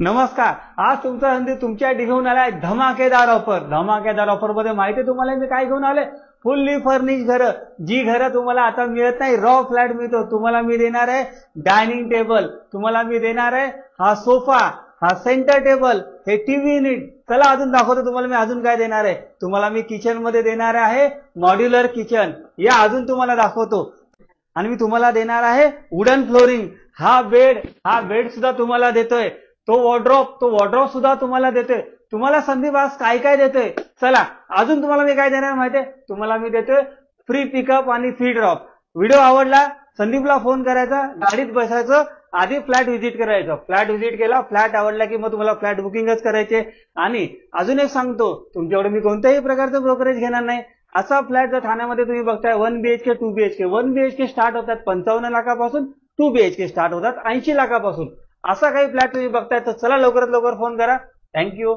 नमस्कार. आज तुमचा संधी तुमच्यासाठी घेऊन आलाय धमाकेदार ऑफर. धमाकेदार ऑफर मध्ये माहिती तुम्हाला मी काय घेऊन आले? फुल्ली फर्निश घरं, जी घरं तुम्हाला आता मिळत नाही. रॉ फ्लॅट मिळतो. तुम्हाला मी देणार आहे डायनिंग टेबल, तुम्हाला मी देणार आहे हा सोफा, हा सेंटर टेबल, हे टीव्ही युनिट. चला अजून दाखवतो तुम्हाला मी अजून काय देणार आहे. तुम्हाला मी किचन मध्ये देणार आहे मॉड्युलर किचन. या अजून तुम्हाला दाखवतो. आणि मी तुम्हाला देणार आहे वुडन फ्लोरिंग. हा बेड सुद्धा तुम्हाला देतोय. तो वॉर्ड्रॉप सुद्धा तुम्हाला देतोय. तुम्हाला संदीप आज काय काय देतोय. चला अजून तुम्हाला मी काय देणार माहितीये? तुम्हाला मी देतोय फ्री पिकअप आणि फ्री ड्रॉप. व्हिडिओ आवडला संदीपला फोन करायचा, गाडीत बसायचं, आधी फ्लॅट व्हिजिट करायचं. फ्लॅट व्हिजिट केला, फ्लॅट आवडला की मग तुम्हाला फ्लॅट बुकिंगच करायचे. आणि अजून एक सांगतो, तुमच्याकडे मी कोणत्याही प्रकारचं ब्रोकरेज घेणार नाही. असा फ्लॅट जर ठाण्यामध्ये तुम्ही बघताय 1 BHK 2 BHK 1 BHK स्टार्ट होतात 55 लाखापासून, 2 BHK स्टार्ट होतात 80 लाखापासून. असा काही फ्लॅट तुम्ही बघताय तर चला लवकरात लवकर फोन करा. थँक्यू.